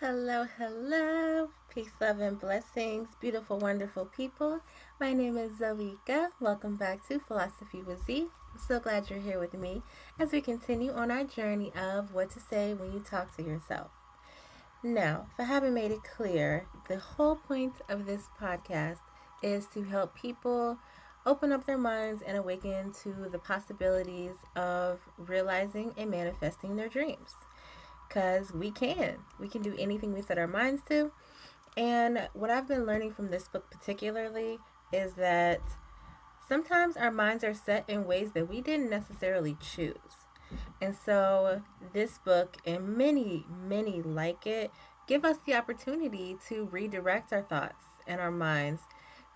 Hello, hello. Peace, love, and blessings, beautiful, wonderful people. My name is Zalika. Welcome back to Philosophy with Z. I'm so glad you're here with me as we continue on our journey of what to say when you talk to yourself. Now, if I haven't made it clear, the whole point of this podcast is to help people open up their minds and awaken to the possibilities of realizing and manifesting their dreams because we can. We can do anything we set our minds to. And what I've been learning from this book particularly is that sometimes our minds are set in ways that we didn't necessarily choose. And so this book and many like it give us the opportunity to redirect our thoughts and our minds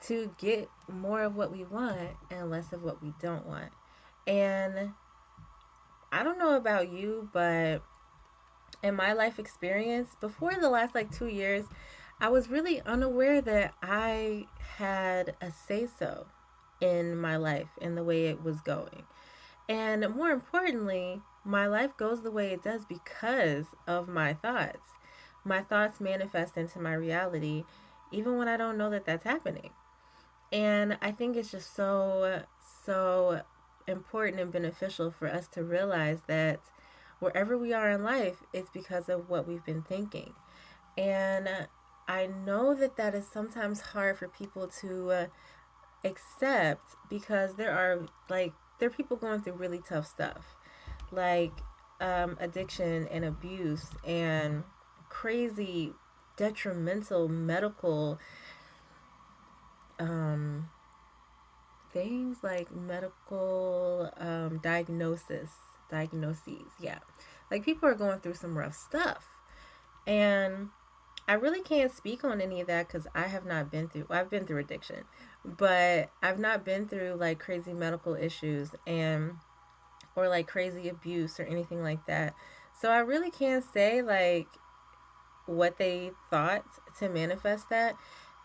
to get more of what we want and less of what we don't want. And I don't know about you, but in my life experience, before the last 2 years, I was really unaware that I had a say so in my life and the way it was going. And more importantly, my life goes the way it does because of my thoughts. My thoughts manifest into my reality even when I don't know that that's happening. And I think it's just so important and beneficial for us to realize that wherever we are in life, it's because of what we've been thinking. And I know that that is sometimes hard for people to accept because there are people going through really tough stuff, like addiction and abuse and crazy detrimental medical um, things like medical diagnoses. Yeah, like people are going through some rough stuff, and I really can't speak on any of that because I have not been through. Well, I've been through addiction, but I've not been through like crazy medical issues and or like crazy abuse or anything like that. So I really can't say like what they thought to manifest that.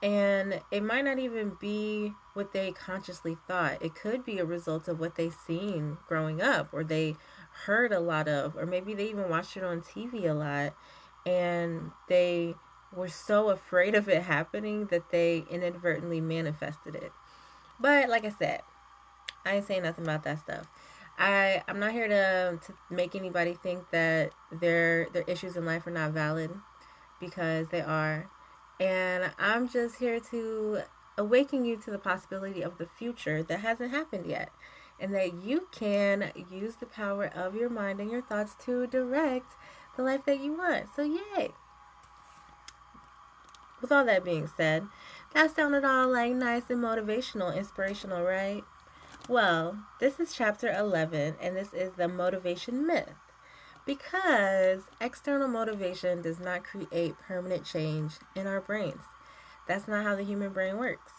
And it might not even be what they consciously thought. It could be a result of what they seen growing up or they heard a lot of, or maybe they even watched it on TV a lot and they were so afraid of it happening that they inadvertently manifested it. But like I said, I ain't saying nothing about that stuff. I'm not here to make anybody think that their issues in life are not valid because they are. And I'm just here to awaken you to the possibility of the future that hasn't happened yet. And that you can use the power of your mind and your thoughts to direct the life that you want. So, yay. With all that being said, that sounded all like nice and motivational, inspirational, right? Well, this is chapter 11, and this is the motivation myth. Because external motivation does not create permanent change in our brains. That's not how the human brain works.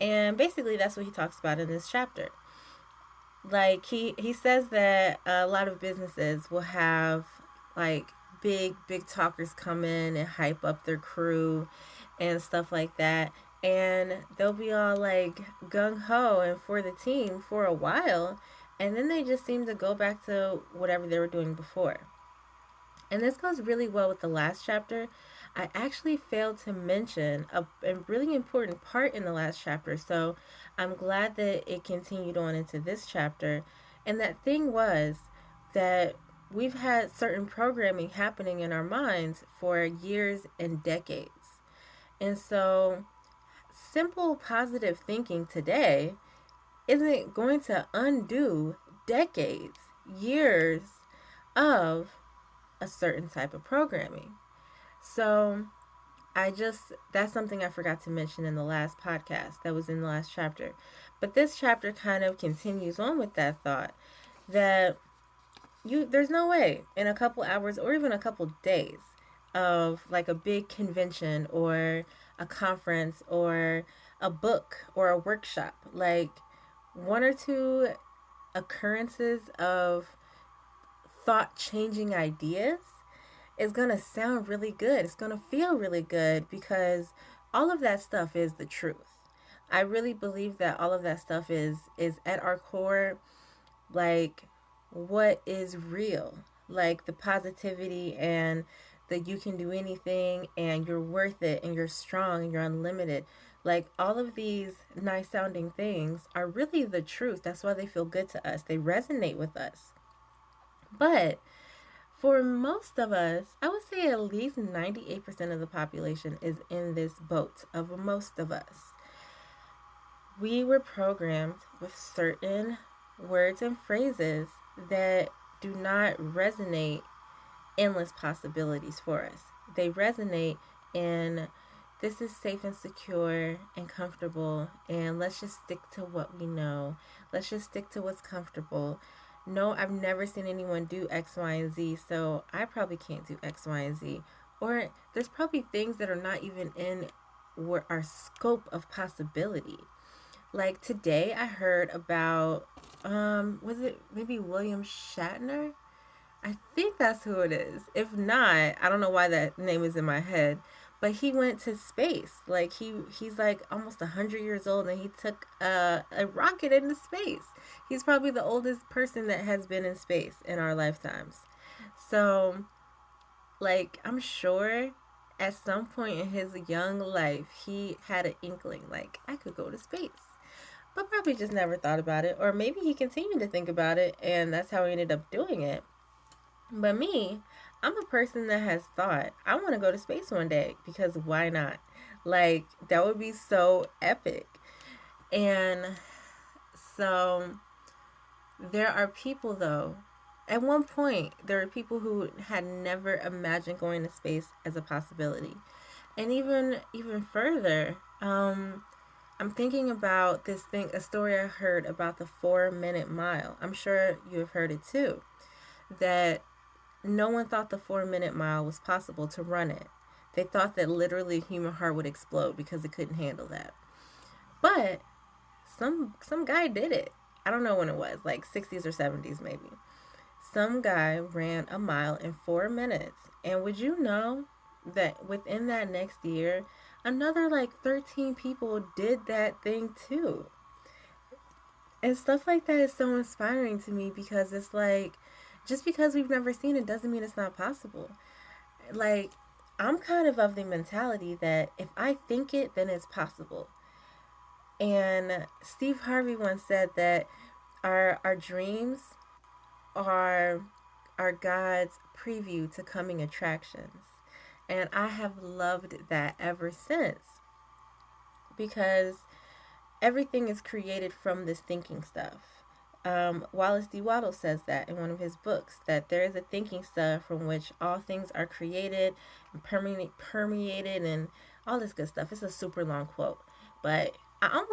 And basically, that's what he talks about in this chapter. Like, he says that a lot of businesses will have, like, big talkers come in and hype up their crew and stuff like that. And they'll be all, like, gung ho and for the team for a while. And then they just seem to go back to whatever they were doing before. And this goes really well with the last chapter. I actually failed to mention a really important part in the last chapter, so I'm glad that it continued on into this chapter. And that thing was that we've had certain programming happening in our minds for years and decades. And so, simple positive thinking today isn't going to undo decades, years of a certain type of programming. So that's something I forgot to mention in the last podcast that was in the last chapter. But this chapter kind of continues on with that thought that there's no way in a couple hours or even a couple days of like a big convention or a conference or a book or a workshop, like one or two occurrences of thought changing ideas is going to sound really good. It's going to feel really good because all of that stuff is the truth. I really believe that all of that stuff is at our core like what is real, like the positivity and that you can do anything and you're worth it and you're strong and you're unlimited. Like all of these nice sounding things are really the truth. That's why they feel good to us. They resonate with us. But for most of us, I would say at least 98% of the population is in this boat of most of us. We were programmed with certain words and phrases that do not resonate endless possibilities for us. They resonate in this is safe and secure and comfortable, and let's just stick to what we know. Let's just stick to what's comfortable. No, I've never seen anyone do X, Y, and Z, so I probably can't do X, Y, and Z. Or there's probably things that are not even in our scope of possibility. Like today, I heard about, was it maybe William Shatner? I think that's who it is. If not, I don't know why that name is in my head. But he went to space. Like he's like almost 100 years old, and he took a rocket into space. He's probably the oldest person that has been in space in our lifetimes. So, like, I'm sure at some point in his young life, he had an inkling, like, I could go to space. But probably just never thought about it. Or maybe he continued to think about it, and that's how he ended up doing it. But me, I'm a person that has thought, I want to go to space one day because why not? Like, that would be so epic. And so there are people, though, at one point, there were people who had never imagined going to space as a possibility. And even further, I'm thinking about this thing, a story I heard about the 4 minute mile. I'm sure you have heard it too. That no one thought the 4 minute mile was possible to run it. They thought that literally the human heart would explode because it couldn't handle that. But some guy did it. I don't know when it was, like 60s or 70s maybe. Some guy ran a mile in 4 minutes. And would you know that within that next year, another like 13 people did that thing too? And stuff like that is so inspiring to me because it's like, just because we've never seen it doesn't mean it's not possible. Like, I'm kind of the mentality that if I think it, then it's possible. And Steve Harvey once said that our dreams are God's preview to coming attractions. And I have loved that ever since because everything is created from this thinking stuff. Wallace D. Waddle says that in one of his books, that there is a thinking stuff from which all things are created and permeated and all this good stuff. It's a super long quote, but I'm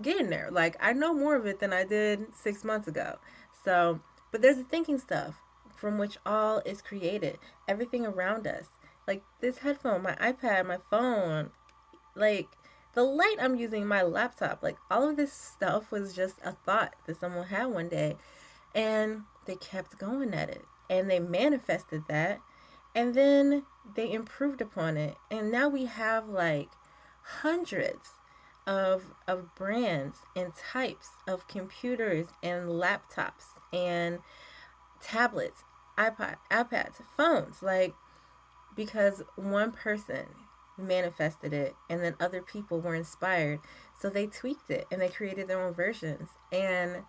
getting there. Like, I know more of it than I did 6 months ago. So, but there's a thinking stuff from which all is created, everything around us. Like this headphone, my iPad, my phone, like the light I'm using, my laptop, like all of this stuff was just a thought that someone had one day. And they kept going at it. And they manifested that. And then they improved upon it. And now we have like hundreds of brands and types of computers and laptops and tablets, iPads, phones. Like, because one person manifested it and then other people were inspired, so they tweaked it and they created their own versions. And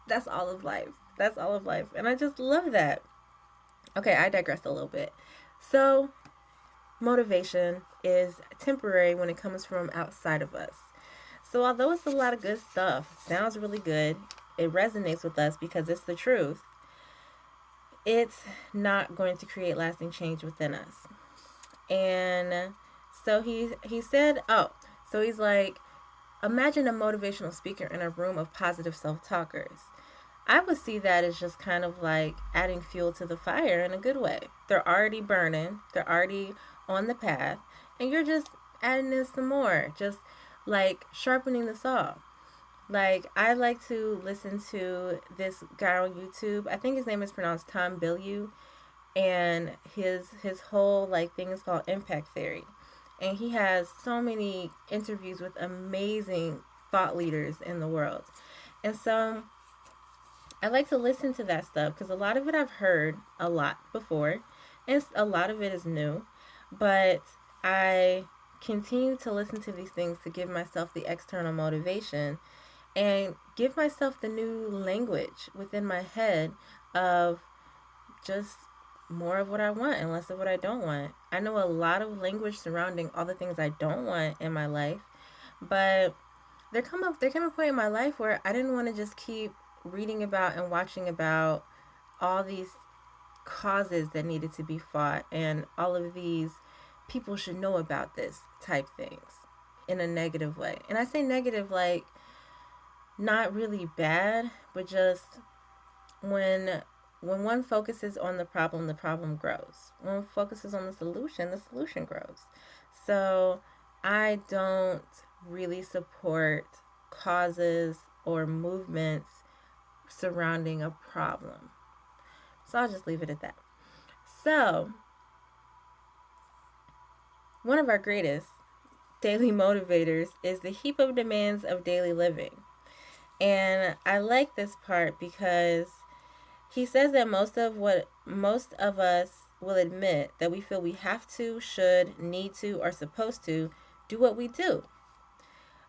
that's all of life. That's all of life. And I just love that. Okay, I digressed a little bit. So motivation is temporary when it comes from outside of us. So although it's a lot of good stuff, sounds really good, it resonates with us because it's the truth, it's not going to create lasting change within us. And so he said, so he's like, imagine a motivational speaker in a room of positive self-talkers. I would see that as just kind of like adding fuel to the fire in a good way. They're already burning, they're already on the path, and you're just adding in some more, just like sharpening the saw. Like, I like to listen to this guy on YouTube. I think his name is pronounced Tom Bilyeu, and his whole like thing is called Impact Theory. And he has so many interviews with amazing thought leaders in the world. And so I like to listen to that stuff because a lot of it I've heard a lot before. And a lot of it is new, but I continue to listen to these things to give myself the external motivation and give myself the new language within my head of just more of what I want and less of what I don't want. I know a lot of language surrounding all the things I don't want in my life, but there came a point in my life where I didn't want to just keep reading about and watching about all these causes that needed to be fought and all of these people should know about this type things in a negative way. And I say negative like not really bad, but just when one focuses on the problem grows. When one focuses on the solution grows. So I don't really support causes or movements surrounding a problem. So I'll just leave it at that. So, one of our greatest daily motivators is the heap of demands of daily living. And I like this part because he says that most of us will admit that we feel we have to, should, need to, or supposed to do what we do.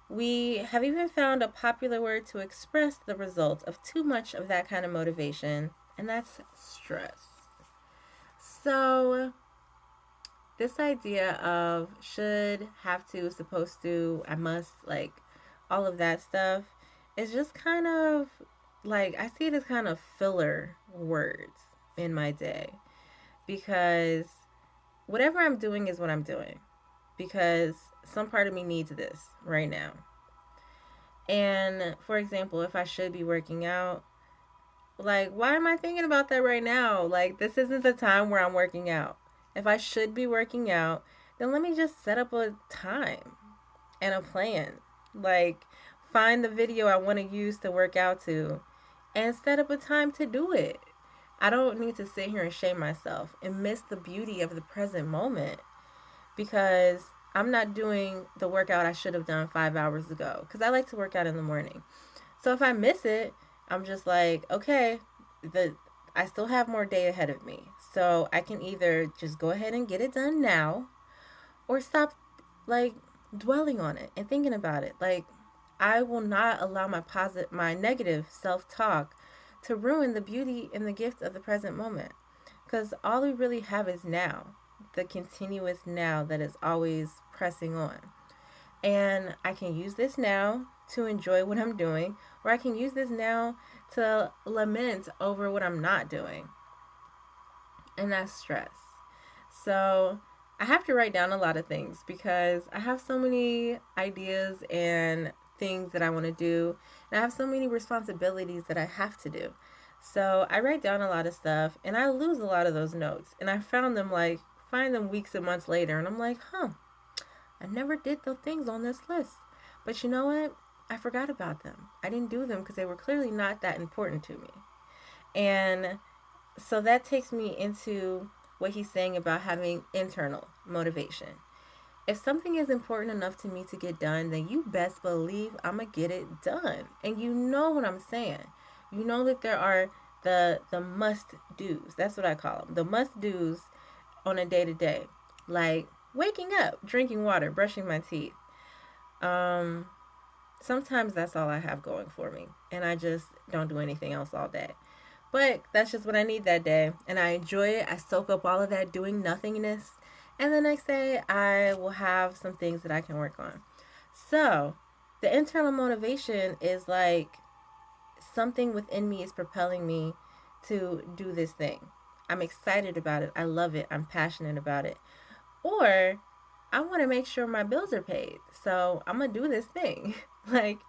We have even found a popular word to express the result of too much of that kind of motivation, and that's stress. So, this idea of should, have to, supposed to, I must, like all of that stuff is just kind of like I see it as kind of filler words in my day because whatever I'm doing is what I'm doing because some part of me needs this right now. And for example, if I should be working out, like why am I thinking about that right now? Like this isn't the time where I'm working out. If I should be working out, then let me just set up a time and a plan. Like find the video I want to use to work out to and set up a time to do it. I don't need to sit here and shame myself and miss the beauty of the present moment because I'm not doing the workout I should have done 5 hours ago because I like to work out in the morning. So if I miss it, I'm just like, okay, I still have more day ahead of me. So I can either just go ahead and get it done now or stop like dwelling on it and thinking about it. Like I will not allow my negative self-talk to ruin the beauty and the gift of the present moment. Cuz all we really have is now, the continuous now that is always pressing on. And I can use this now to enjoy what I'm doing, or I can use this now to lament over what I'm not doing. And that's stress. So I have to write down a lot of things because I have so many ideas and things that I want to do, and I have so many responsibilities that I have to do. So I write down a lot of stuff and I lose a lot of those notes. And I find them weeks and months later, and I'm like, huh, I never did the things on this list. But you know what? I forgot about them. I didn't do them because they were clearly not that important to me. And so that takes me into what he's saying about having internal motivation. If something is important enough to me to get done, then you best believe I'm going to get it done. And you know what I'm saying. You know that there are the must do's. That's what I call them. The must do's on a day to day. Like waking up, drinking water, brushing my teeth. Sometimes that's all I have going for me. And I just don't do anything else all day. But that's just what I need that day. And I enjoy it. I soak up all of that doing nothingness. And the next day, I will have some things that I can work on. So, the internal motivation is like something within me is propelling me to do this thing. I'm excited about it. I love it. I'm passionate about it. Or I want to make sure my bills are paid. So, I'm going to do this thing. Like,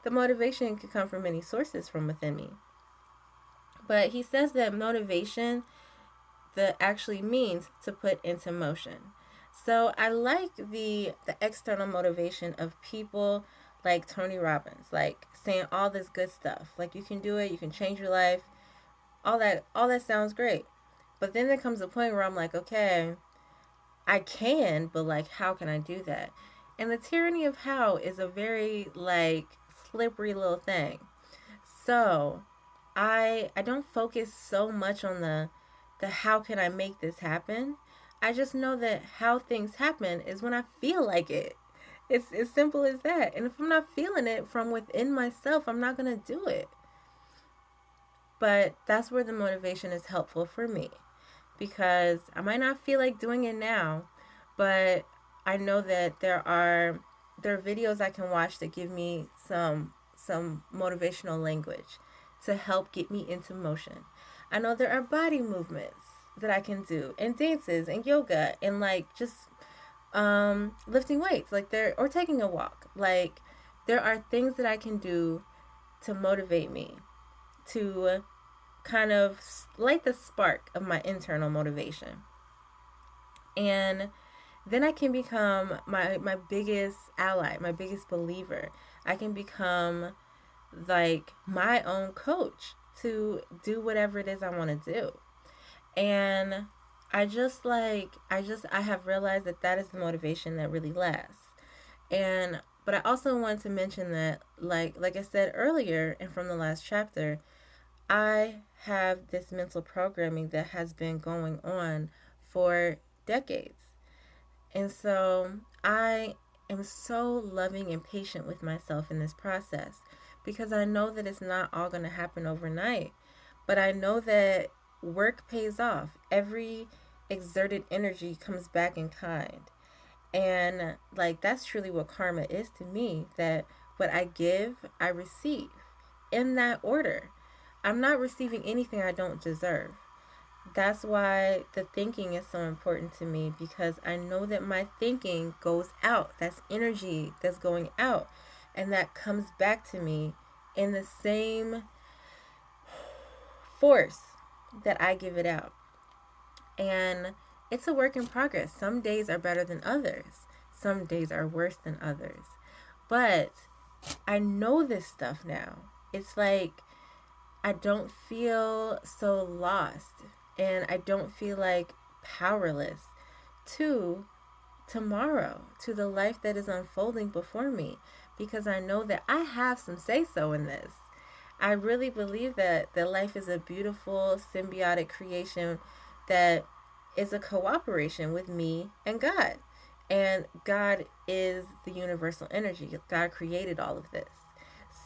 the motivation could come from many sources from within me. But he says that motivation that actually means to put into motion. So I like the external motivation of people like Tony Robbins, like saying all this good stuff. Like you can do it, you can change your life. All that sounds great. But then there comes a point where I'm like, okay, I can, but like how can I do that? And the tyranny of how is a very like slippery little thing. So I don't focus so much on the the how can I make this happen. I just know that how things happen is when I feel like it. It's as simple as that. And if I'm not feeling it from within myself, I'm not going to do it. But that's where the motivation is helpful for me, because I might not feel like doing it now, but I know that there are videos I can watch that give me some motivational language to help get me into motion. I know there are body movements that I can do, and dances and yoga, and like just lifting weights, like there, or taking a walk. Like there are things that I can do to motivate me, to kind of light the spark of my internal motivation. And then I can become my biggest ally, my biggest believer. I can become like my own coach to do whatever it is I want to do. And I have realized that that is the motivation that really lasts. And but I also want to mention that like I said earlier and from the last chapter, I have this mental programming that has been going on for decades. And so I am so loving and patient with myself in this process, because I know that it's not all going to happen overnight. But I know that work pays off. Every exerted energy comes back in kind. And like that's truly what karma is to me, that what I give, I receive in that order. I'm not receiving anything I don't deserve. That's why the thinking is so important to me, because I know that my thinking goes out. That's energy that's going out, and that comes back to me in the same force that I give it out. And it's a work in progress. Some days are better than others, some days are worse than others. But I know this stuff now. It's like I don't feel so lost, and I don't feel like powerless to tomorrow, to the life that is unfolding before me, because I know that I have some say so in this. I really believe that life is a beautiful symbiotic creation that is a cooperation with me and God. And God is the universal energy. God created all of this.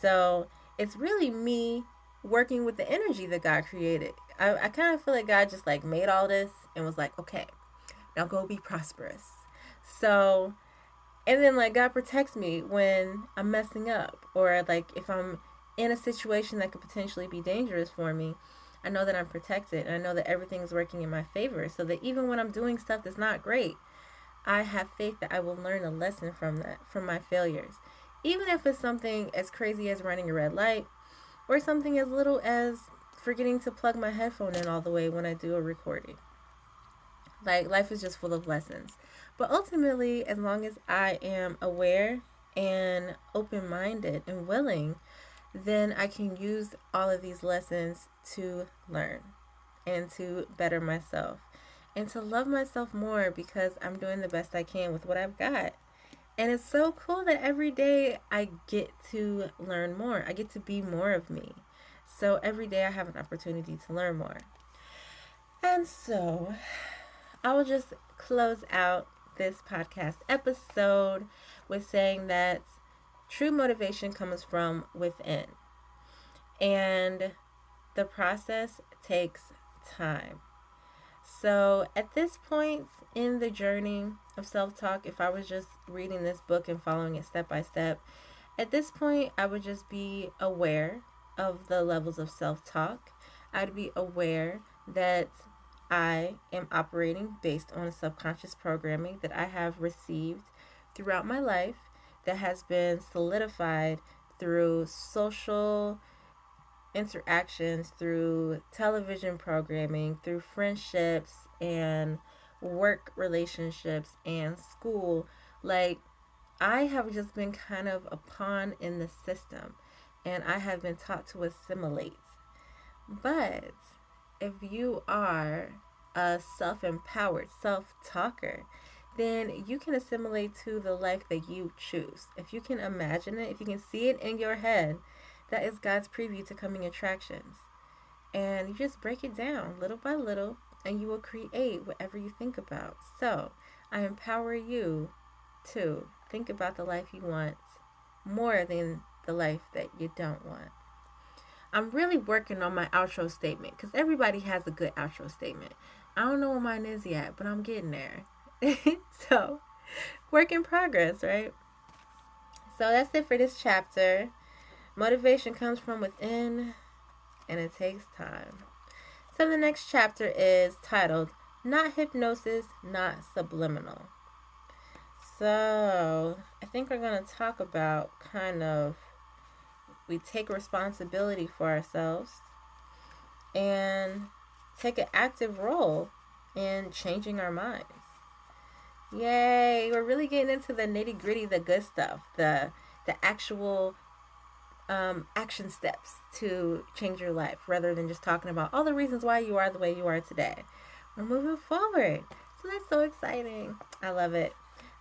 So it's really me working with the energy that God created. I kind of feel like God just like made all this and was like, okay, now go be prosperous. So, and then like God protects me when I'm messing up, or like if I'm in a situation that could potentially be dangerous for me, I know that I'm protected, and I know that everything's working in my favor, so that even when I'm doing stuff that's not great, I have faith that I will learn a lesson from that, from my failures. Even if it's something as crazy as running a red light, or something as little as forgetting to plug my headphone in all the way when I do a recording. Like, life is just full of lessons. But ultimately, as long as I am aware and open minded and willing, then I can use all of these lessons to learn and to better myself and to love myself more, because I'm doing the best I can with what I've got. And it's so cool that every day I get to learn more. I get to be more of me. So every day I have an opportunity to learn more. And so I will just close out this podcast episode with saying that true motivation comes from within. And the process takes time. So at this point in the journey of self-talk, if I was just reading this book and following it step by step, at this point I would just be aware of the levels of self-talk. I'd be aware that I am operating based on a subconscious programming that I have received throughout my life, that has been solidified through social interactions, through television programming, through friendships and work relationships and school. Like, I have just been kind of a pawn in the system, and I have been taught to assimilate. But if you are a self empowered self talker, then you can assimilate to the life that you choose. If you can imagine it, if you can see it in your head, that is God's preview to coming attractions. And you just break it down little by little, and you will create whatever you think about. So I empower you to think about the life you want more than the life that you don't want. I'm really working on my outro statement because everybody has a good outro statement. I don't know what mine is yet, but I'm getting there. So, work in progress, right? So, that's it for this chapter. Motivation comes from within and it takes time. So, the next chapter is titled Not Hypnosis, Not Subliminal. So, I think we're going to talk about we take responsibility for ourselves and take an active role in changing our minds. Yay, we're really getting into the nitty gritty, the good stuff, the actual action steps to change your life rather than just talking about all the reasons why you are the way you are today. We're moving forward. So that's so exciting. I love it.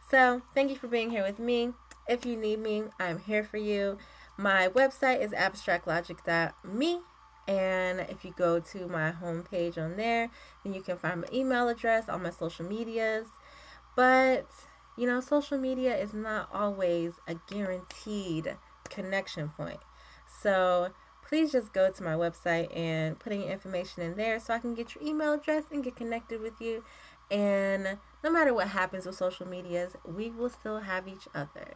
So thank you for being here with me. If you need me, I'm here for you. My website is abstractlogic.me. And if you go to my homepage on there, then you can find my email address, all my social medias. But, social media is not always a guaranteed connection point. So please just go to my website and put in your information in there so I can get your email address and get connected with you. And no matter what happens with social medias, we will still have each other.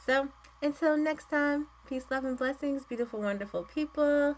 So until next time, peace, love, and blessings, beautiful, wonderful people.